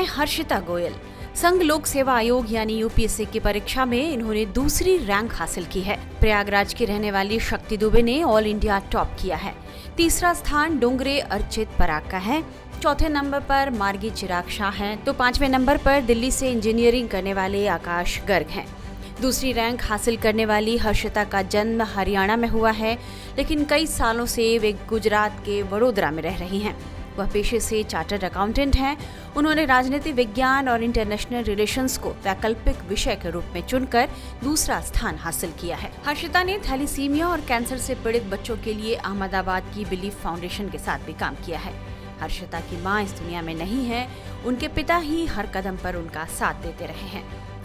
हैं हर्षिता गोयल। संघ लोक सेवा आयोग यानी यूपीएससी की परीक्षा में इन्होंने दूसरी रैंक हासिल की है। प्रयागराज की रहने वाली शक्ति दुबे ने ऑल इंडिया टॉप किया है। तीसरा स्थान डोंगरे अर्चित पराग का है। चौथे नंबर पर मार्गी चिराग शाह हैं, तो 5वें नंबर पर दिल्ली से इंजीनियरिंग करने वाले आकाश गर्ग हैं। दूसरी रैंक हासिल करने वाली हर्षिता का जन्म हरियाणा में हुआ है, लेकिन कई सालों से वे गुजरात के वडोदरा में रह रही हैं। वह पेशे से चार्टर्ड अकाउंटेंट हैं। उन्होंने राजनीति विज्ञान और इंटरनेशनल रिलेशंस को वैकल्पिक विषय के रूप में चुनकर दूसरा स्थान हासिल किया है। हर्षिता ने थैलीसीमिया और कैंसर से पीड़ित बच्चों के लिए अहमदाबाद की बिलीफ फाउंडेशन के साथ भी काम किया है। हर्षिता की मां इस दुनिया में नहीं है, उनके पिता ही हर कदम पर उनका साथ देते रहे हैं।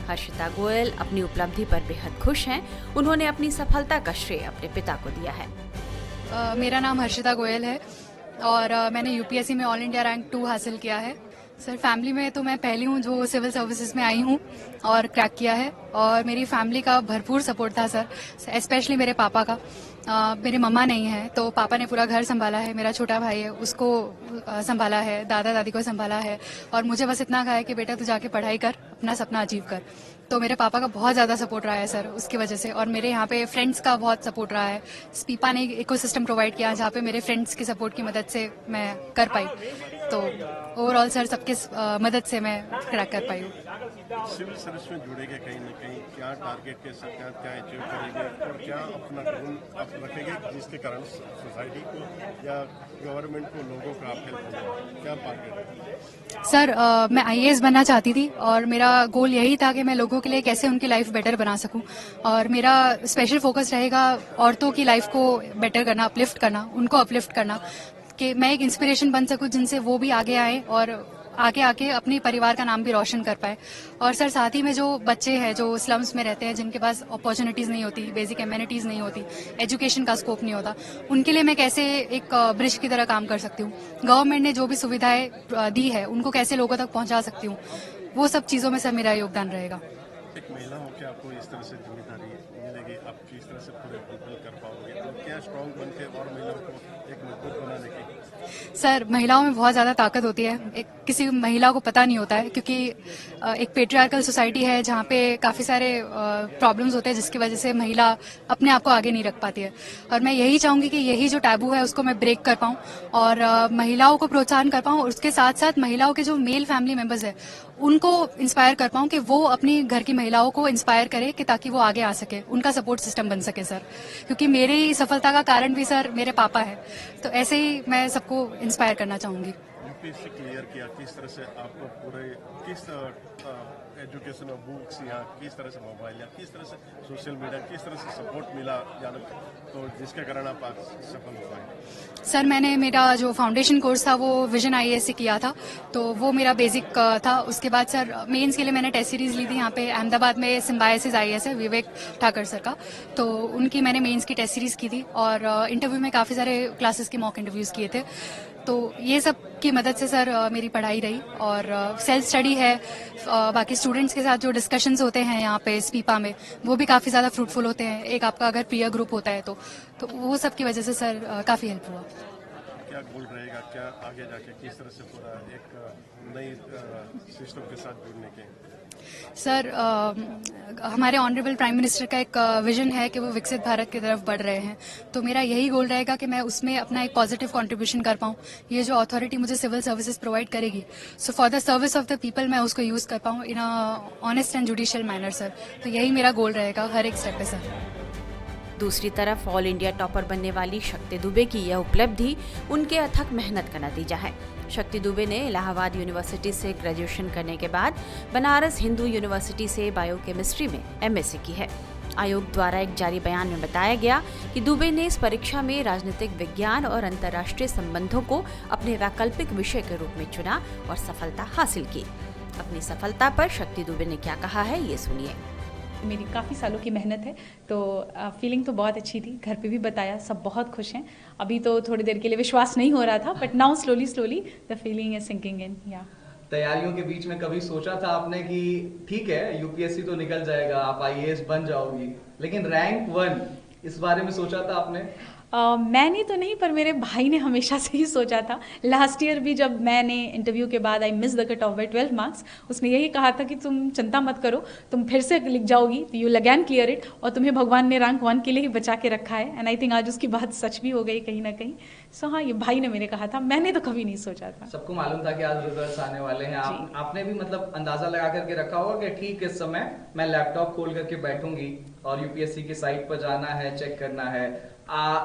हर्षिता गोयल अपनी उपलब्धि पर बेहद खुश हैं। उन्होंने अपनी सफलता का श्रेय अपने पिता को दिया है। मेरा नाम हर्षिता गोयल है और मैंने यूपीएससी में ऑल इंडिया रैंक 2 हासिल किया है। सर, फैमिली में तो मैं पहली हूँ जो सिविल सर्विसेज में आई हूँ और क्रैक किया है, और मेरी फैमिली का भरपूर सपोर्ट था सर, स्पेशली मेरे पापा का। मेरे मम्मा नहीं है तो पापा ने पूरा घर संभाला है। मेरा छोटा भाई है, उसको संभाला है, दादा दादी को संभाला है, और मुझे बस इतना कहा है कि बेटा तू जाके पढ़ाई कर, अपना सपना अचीव कर। तो मेरे पापा का बहुत ज़्यादा सपोर्ट रहा है सर उसकी वजह से, और मेरे यहाँ पे फ्रेंड्स का बहुत सपोर्ट रहा है। स्पीपा ने इकोसिस्टम प्रोवाइड किया जहाँ पे मेरे फ्रेंड्स की सपोर्ट की मदद से मैं कर पाई। तो ओवरऑल सर सबके मदद से मैं क्रैक कर पाई हूँ। सिविल सर्विस में जुड़ेंगे कहीं न कहीं, क्या टारगेट के साथ क्या अचीव करेंगे और क्या अपना गोल आप रखेंगे जिसके कारण सोसाइटी को या गवर्नमेंट को, लोगों का आप हेल्प होगा, क्या टारगेट है? सर, मैं आईएएस बनना चाहती थी और मेरा गोल यही था कि मैं लोगों के लिए कैसे उनकी लाइफ बेटर बना सकूं, और मेरा स्पेशल फोकस रहेगा औरतों की लाइफ को बेटर करना, अपलिफ्ट करना, उनको अपलिफ्ट करना, कि मैं एक इंस्पिरेशन बन सकूं जिनसे वो भी आगे आए और आगे आके अपने परिवार का नाम भी रोशन कर पाए। और सर, साथ ही में जो बच्चे हैं जो स्लम्स में रहते हैं, जिनके पास अपॉर्चुनिटीज नहीं होती, बेसिक एम्यूनिटीज नहीं होती, एजुकेशन का स्कोप नहीं होता, उनके लिए मैं कैसे एक ब्रिज की तरह काम कर सकती हूँ, गवर्नमेंट ने जो भी सुविधाएं दी है उनको कैसे लोगों तक पहुंचा सकती हूँ, वो सब चीजों में सर मेरा योगदान रहेगा। एक महिला हो के आपको इस तरह से जिम्मेदारी मिलेगी, आप किस तरह से पूरे फुलफिल कर पाओगे, तो क्या स्ट्रांग बन के और महिलाओं को एक मजबूत बनाने की? सर, महिलाओं में बहुत ज्यादा ताकत होती है, किसी महिला को पता नहीं होता है, क्योंकि एक पेट्रियार्कल सोसाइटी है जहाँ पे काफी सारे प्रॉब्लम्स होते हैं जिसकी वजह से महिला अपने आप को आगे नहीं रख पाती है। और मैं यही चाहूंगी कि यही जो टैबू है उसको मैं ब्रेक कर पाऊं और महिलाओं को प्रोत्साहन कर पाऊं, और उसके साथ साथ महिलाओं के जो मेल फैमिली मेंबर्स है उनको इंस्पायर कर पाऊं कि वो अपनी घर की महिलाओं को इंस्पायर करे कि ताकि वो आगे आ सके, उनका सपोर्ट सिस्टम बन सके सर, क्योंकि मेरी सफलता का कारण भी सर मेरे पापा है। तो ऐसे ही मैं सबको इंस्पायर करना चाहूंगी। यूपीएससी क्लियर किया, किस तरह से आपको पूरे किस एजुकेशन और बुक्स या किस तरह से मोबाइल या किस तरह से सोशल मीडिया, किस तरह से सपोर्ट मिला यानी, तो जिसके कारण आप आज सफल हो पाए? सर, मैंने मेरा जो फाउंडेशन कोर्स था वो विजन आईएएस से किया था, तो वो मेरा बेसिक था। उसके बाद सर मेंस के लिए मैंने टेस्ट सीरीज ली थी यहाँ पे अहमदाबाद में, सिम्बायोसिस आईएएस है विवेक ठाकर सर का, तो उनकी मैंने मेंस की टेस्ट सीरीज की थी, और इंटरव्यू में काफी सारे क्लासेस के मॉक इंटरव्यूज किए थे। तो ये सब की मदद से सर मेरी पढ़ाई रही, और सेल्फ स्टडी है, बाकी स्टूडेंट्स के साथ जो डिस्कशंस होते हैं यहाँ पे स्पीपा में वो भी काफ़ी ज़्यादा फ्रूटफुल होते हैं। एक आपका अगर पीयर ग्रुप होता है तो वो सब की वजह से सर काफ़ी हेल्प हुआ। क्या गोल रहेगा, क्या आगे जाके किस तरह से पूरा एक नई सिस्टम के साथ जुड़ने के? सर, हमारे ऑनरेबल प्राइम मिनिस्टर का एक विजन है कि वो विकसित भारत की तरफ बढ़ रहे हैं, तो मेरा यही गोल रहेगा कि मैं उसमें अपना एक पॉजिटिव कंट्रीब्यूशन कर पाऊँ। ये जो अथॉरिटी मुझे सिविल सर्विसेज प्रोवाइड करेगी, so for the service of the people मैं उसको यूज कर पाऊँ in a honest and judicial manner sir. तो यही मेरा गोल रहेगा हर एक स्टेप पे सर। दूसरी तरफ ऑल इंडिया टॉपर बनने वाली शक्ति दुबे की यह उपलब्धि उनके अथक मेहनत का नतीजा है। शक्ति दुबे ने इलाहाबाद यूनिवर्सिटी से ग्रेजुएशन करने के बाद बनारस हिंदू यूनिवर्सिटी से बायोकेमिस्ट्री में एमएससी की है। आयोग द्वारा एक जारी बयान में बताया गया कि दुबे ने इस परीक्षा में राजनीतिक विज्ञान और अंतर्राष्ट्रीय संबंधों को अपने वैकल्पिक विषय के रूप में चुना और सफलता हासिल की। अपनी सफलता पर शक्ति दुबे ने क्या कहा है, ये सुनिए। मेरी काफ़ी सालों की मेहनत है, तो फीलिंग तो बहुत अच्छी थी। घर पे भी बताया, सब बहुत खुश हैं। अभी तो थोड़ी देर के लिए विश्वास नहीं हो रहा था, but now slowly the feeling is sinking in. या तैयारियों के बीच में कभी सोचा था आपने कि ठीक है यूपीएससी तो निकल जाएगा, आप आईएएस बन जाओगी, लेकिन रैंक 1 इस बारे में सोचा था आपने? मैंने तो नहीं, पर मेरे भाई ने हमेशा से ही सोचा था। लास्ट ईयर भी जब मैंने इंटरव्यू के बाद I miss the cut off by 12 marks, उसने यही कहा था कि तुम चिंता मत करो, तुम फिर से लिख जाओगी, तो यू अगेन क्लियर इट, और तुम्हें भगवान ने रैंक 1 के लिए ही बचा के रखा है। एंड आई थिंक आज उसकी बात सच भी हो गई कहीं ना कहीं। सो हाँ, ये भाई ने मेरे कहा था, मैंने तो कभी नहीं सोचा था। सबको मालूम था कि आज रिजल्ट्स आने वाले हैं। आपने भी मतलब अंदाजा लगा करके रखा होगा कि ठीक इस समय मैं लैपटॉप खोल करके बैठूंगी और यूपीएससी की साइट पर जाना है, चेक करना है।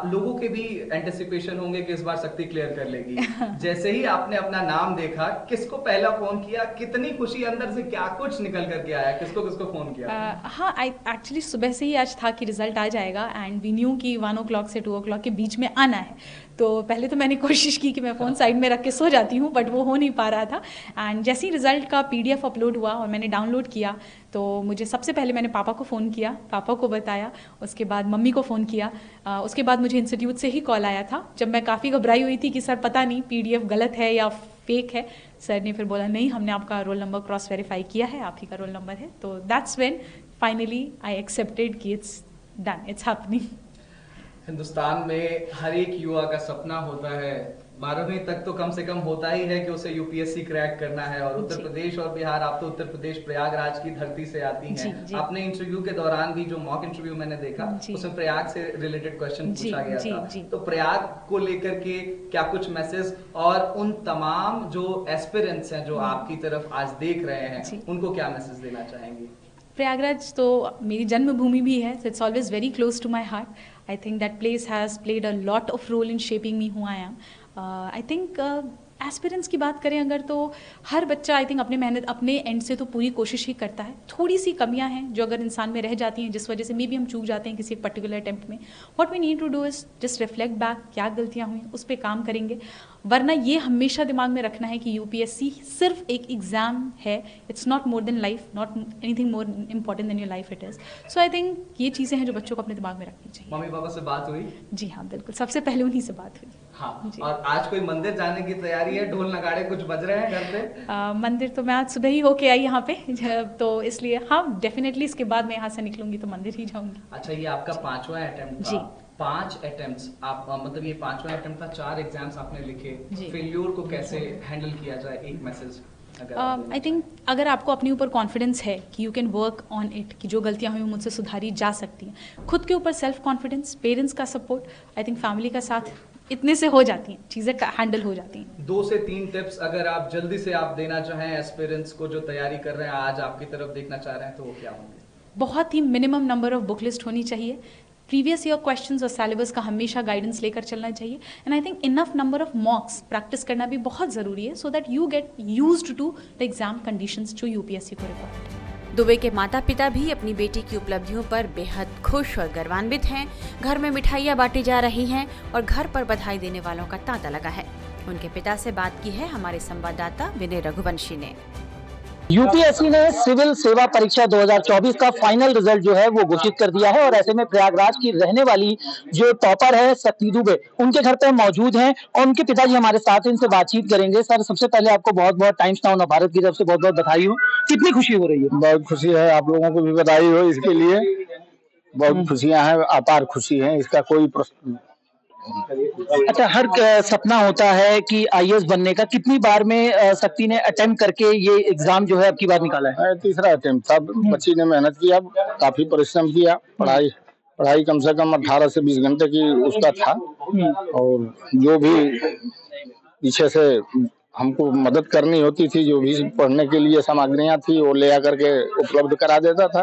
लोगों के भी एंटिसिपेशन होंगे कि इस बार शक्ति क्लियर कर लेगी। जैसे ही आपने अपना नाम देखा, किसको पहला फोन किया, कितनी खुशी अंदर से, क्या कुछ निकल करके आया, किसको किसको फोन किया? हाँ, आई एक्चुअली सुबह से ही आज था कि रिजल्ट आ जाएगा, एंड वी न्यू कि 1 o'clock से 2 o'clock के बीच में आना है। तो पहले तो मैंने कोशिश की कि मैं फ़ोन साइड में रख के सो जाती हूँ, बट वो हो नहीं पा रहा था। एंड जैसे ही रिजल्ट का PDF अपलोड हुआ और मैंने डाउनलोड किया, तो मुझे सबसे पहले मैंने पापा को फ़ोन किया, पापा को बताया, उसके बाद मम्मी को फ़ोन किया। उसके बाद मुझे इंस्टीट्यूट से ही कॉल आया था, जब मैं काफ़ी घबराई हुई थी कि सर पता नहीं PDF गलत है या फेक है। सर ने फिर बोला नहीं, हमने आपका रोल नंबर क्रॉस वेरीफाई किया है, आप ही का रोल नंबर है। तो that's when finally I accepted कि it's done, it's happening. Hindustan में हर एक युवा का सपना होता है, 12वीं तक तो कम से कम होता ही है कि उसे यूपीएससी क्रैक करना है। और उत्तर प्रदेश और बिहार, आप तो उत्तर प्रदेश प्रयागराज की धरती से आती हैं। आपने इंटरव्यू के दौरान भी, जो मॉक इंटरव्यू मैंने देखा, उसमें प्रयाग से रिलेटेड क्वेश्चन पूछा गया था। तो प्रयाग को लेकर के क्या कुछ मैसेज, और उन तमाम जो एस्पिरेंट्स हैं जो आपकी तरफ आज देख रहे हैं, उनको क्या मैसेज देना चाहेंगे? प्रयागराज तो मेरी जन्मभूमि भी है, so it's always very close to my heart. I think that place has played a lot of role in shaping me who I am. I think aspirants की बात करें अगर, तो हर बच्चा आई थिंक अपने मेहनत, अपने एंड से तो पूरी कोशिश ही करता है। थोड़ी सी कमियां हैं जो अगर इंसान में रह जाती हैं, जिस वजह से मे भी हम चूक जाते हैं किसी एक पर्टिकुलर अटेम्प्ट में। What we need to do is just reflect back, क्या गलतियां हुई उस पर काम करेंगे। वरना ये हमेशा दिमाग में रखना है कि यूपीएससी सिर्फ एक एग्जाम है, it's not more than life, not anything more important than your life it is. So I think ये चीज़ें हैं जो बच्चों को अपने दिमाग में रखनी चाहिए। मम्मी पापा से बात हुई? जी हाँ, बिल्कुल, सबसे पहले उन्हीं से बात हुई। हाँ, और आज कोई मंदिर जाने की तैयारी है? ढोल नगाड़े कुछ बज रहे हैं घर पे? मंदिर तो मैं आज सुबह ही होके आई यहाँ पे, तो इसलिए हाँ, डेफिनेटली इसके बाद मैं यहाँ से निकलूंगी तो मंदिर ही जाऊंगी। अच्छा, ये आपका 5वां अटेम्प्ट था। 5 अटेम्प्ट्स, आप मतलब ये 5वां अटेम्प्ट था, 4 एग्जाम्स आपने लिखे। फेल्योर को कैसे हैंडल किया जाए, एक मैसेज? आई थिंक अगर आपको अपने ऊपर कॉन्फिडेंस है कि you can work on it, कि जो गलतियां हुई मुझसे सुधारी जा सकती हैं, खुद के ऊपर सेल्फ कॉन्फिडेंस, पेरेंट्स का सपोर्ट, आई थिंक फैमिली का साथ, इतने से हो जाती हैं चीज़ें, हैंडल हो जाती हैं। 2 से 3 टिप्स अगर आप जल्दी से आप देना चाहें एस्पिरेंट्स को जो तैयारी कर रहे हैं, आज आपकी तरफ देखना चाह रहे हैं, तो वो क्या होंगे? बहुत ही minimum number of book list होनी चाहिए। प्रीवियस ईयर क्वेश्चंस और सिलेबस का हमेशा गाइडेंस लेकर चलना चाहिए। And I think enough number of mocks practice करना भी बहुत ज़रूरी है, so that you get used to the exam conditions जो यूपीएससी को रिक्वायर्ड है। दुबे के माता पिता भी अपनी बेटी की उपलब्धियों पर बेहद खुश और गर्वान्वित हैं। घर में मिठाइयाँ बांटी जा रही हैं और घर पर बधाई देने वालों का तांता लगा है। उनके पिता से बात की है हमारे संवाददाता विनय रघुवंशी ने। यूपीएससी ने सिविल सेवा परीक्षा 2024 का फाइनल रिजल्ट जो है वो घोषित कर दिया है, और ऐसे में प्रयागराज की रहने वाली जो टॉपर है शक्ति दुबे, उनके घर पे मौजूद हैं और उनके पिताजी हमारे साथ, इनसे बातचीत करेंगे। सर, सबसे पहले आपको बहुत बहुत टाइम्स नाउ भारत की तरफ से बहुत बहुत बधाई हो। कितनी खुशी हो रही है? बहुत खुशी है, आप लोगों को भी बधाई हो इसके लिए। बहुत खुशियां हैं, अपार खुशी है, इसका कोई प्रश्न। अच्छा, हर सपना होता है कि आईएएस बनने का। कितनी बार में शक्ति ने अटेम्प्ट करके ये एग्जाम जो है अब की बार निकाला है? 3रा अटेम्प्ट था। बच्ची ने मेहनत किया, काफी परिश्रम किया। पढ़ाई कम से कम 18 से 20 घंटे की उसका था, और जो भी पीछे से हमको मदद करनी होती थी, जो भी पढ़ने के लिए सामग्रियां थी, वो ले आकर के उपलब्ध करा देता था।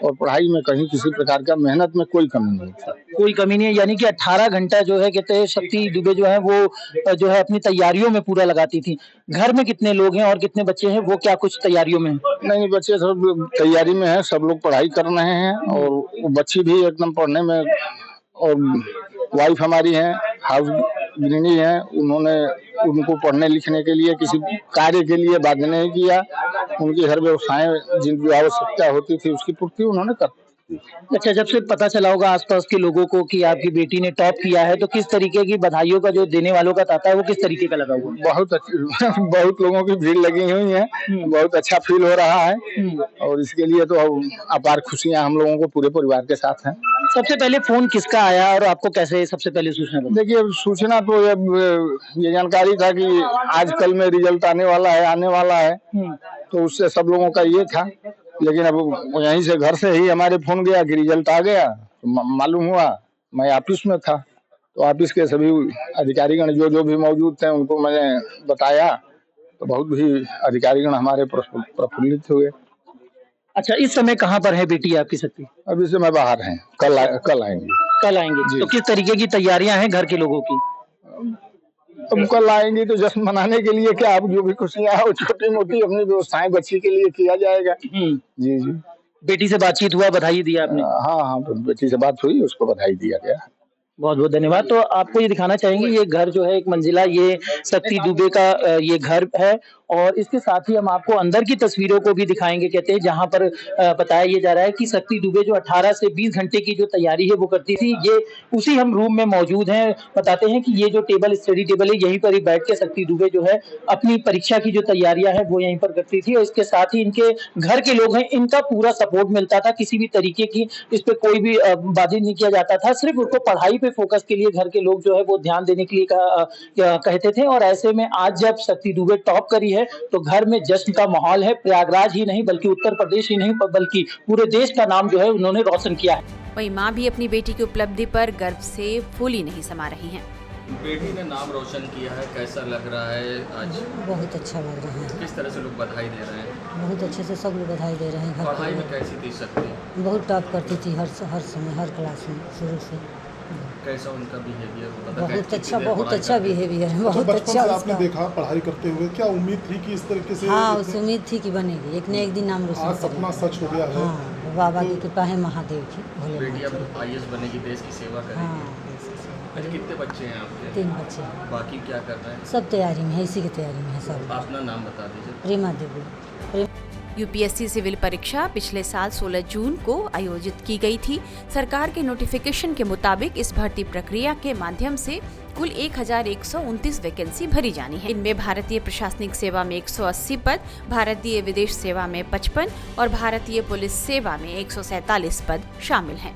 और पढ़ाई में कहीं किसी प्रकार का, मेहनत में कोई कमी नहीं था। कोई कमी नहीं है, यानी कि 18 घंटा जो है कहते हैं शक्ति दुबे जो है वो जो है अपनी तैयारियों में पूरा लगाती थी। घर में कितने लोग हैं और कितने बच्चे हैं, वो क्या कुछ तैयारियों में? नहीं, बच्चे सब तैयारी में है, सब लोग पढ़ाई कर रहे हैं, और बच्ची भी एकदम पढ़ने में। और वाइफ हमारी है, हाउस गृहिणी है, उन्होंने उनको पढ़ने लिखने के लिए, किसी कार्य के लिए बाध्य नहीं किया। उनकी हर व्यवसाय जिनकी आवश्यकता होती थी उसकी पूर्ति उन्होंने कर। अच्छा, जब से पता चला होगा आसपास के लोगों को कि आपकी बेटी ने टॉप किया है, तो किस तरीके की बधाइयों का जो देने वालों का तांता है वो किस तरीके का लगा हुआ है? बहुत बहुत लोगों की भीड़ लगी हुई है, बहुत अच्छा फील हो रहा है और इसके लिए तो अपार खुशियां हम लोगों को पूरे परिवार के साथ हैं। सबसे पहले फोन किसका आया और आपको कैसे सबसे पहले सूचना मिली? देखिए, सूचना तो ये जानकारी था कि आज कल में रिजल्ट आने वाला है, तो उससे सब लोगों का ये था, लेकिन अब यहीं से घर से ही हमारे फोन गया कि रिजल्ट आ गया। तो मालूम हुआ, मैं ऑफिस में था, तो ऑफिस के सभी अधिकारीगण जो भी मौजूद थे उनको मैंने बताया, तो बहुत भी अधिकारीगण हमारे प्रफुल्लित हुए। अच्छा, इस समय कहाँ पर है बेटी आपकी शक्ति? अभी से मैं बाहर हैं, कल आएंगे। कल आएंगे, तो किस तरीके की तैयारियां हैं घर के लोगों की? तुम कल आएंगी तो जश्न मनाने के लिए क्या, अब जो भी खुशियां हैं वो छोटी मोटी अपनी व्यवस्थाएं बच्ची के लिए किया जाएगा। जी जी। बेटी से बातचीत हुआ, बधाई दिया आपने? हाँ, बेटी से बात हुई, उसको बधाई दिया गया। बहुत बहुत धन्यवाद। तो आपको ये दिखाना चाहेंगे, ये घर जो है एक मंजिला, ये शक्ति दुबे का ये घर है और इसके साथ ही हम आपको अंदर की तस्वीरों को भी दिखाएंगे। कहते हैं जहां पर बताया ये जा रहा है कि शक्ति दुबे जो 18 से 20 घंटे की जो तैयारी है वो करती थी, ये उसी हम रूम में मौजूद हैं। बताते हैं कि ये जो टेबल, स्टडी टेबल है, यहीं पर ही बैठ के शक्ति दुबे जो है अपनी परीक्षा की जो तैयारियां है वो यहीं पर करती थी और इसके साथ ही इनके घर के लोग हैं, इनका पूरा सपोर्ट मिलता था। किसी भी तरीके की इस पे कोई भी बाधित नहीं किया जाता था, सिर्फ उनको पढ़ाई पे फोकस के लिए घर के लोग जो है वो ध्यान देने के लिए कहते थे। और ऐसे में आज जब शक्ति दुबे टॉप करी है तो घर में जश्न का माहौल है। प्रयागराज ही नहीं बल्कि उत्तर प्रदेश ही नहीं बल्कि पूरे देश का नाम जो है उन्होंने रोशन किया है। वहीं मां भी अपनी बेटी की उपलब्धि पर गर्व से फूली नहीं समा रही हैं। बेटी ने नाम रोशन किया है, कैसा लग रहा है आज? बहुत अच्छा लग रहा है। किस तरह से लोग बधाई दे रहे हैं? बहुत अच्छे से सब लोग बधाई दे रहे हैं। पढ़ाई में कैसी थी शक्ति? बहुत टॉप करती थी हर समय, हर क्लास में शुरू से। कैसा उनका बिहेवियर? बहुत अच्छा बिहेवियर है, बहुत अच्छा। आपने देखा पढ़ाई करते हुए, क्या उम्मीद थी कि इस तरीके से? हाँ, उस उम्मीद थी कि बनेगी, एक न एक दिन नाम रोशन करेगी। सपना सच हो गया है। हाँ, बाबा की कृपा है, महादेव की, भोले। बेटी अब IAS बनेगी, देश की सेवा करेगी। हाँ। अच्छा, कितने बच्चे हैं आपके? 3 बच्चे। बाकी क्या कर रहे हैं? सब तैयारी में है, इसी की तैयारी में है सब। अपना नाम बता दीजिए। प्रेमा देवी। यूपीएससी सिविल परीक्षा पिछले साल 16 जून को आयोजित की गई थी। सरकार के नोटिफिकेशन के मुताबिक इस भर्ती प्रक्रिया के माध्यम से कुल 1129 वैकेंसी भरी जानी है। इनमें भारतीय प्रशासनिक सेवा में 180 पद, भारतीय विदेश सेवा में 55 और भारतीय पुलिस सेवा में 147 पद शामिल हैं।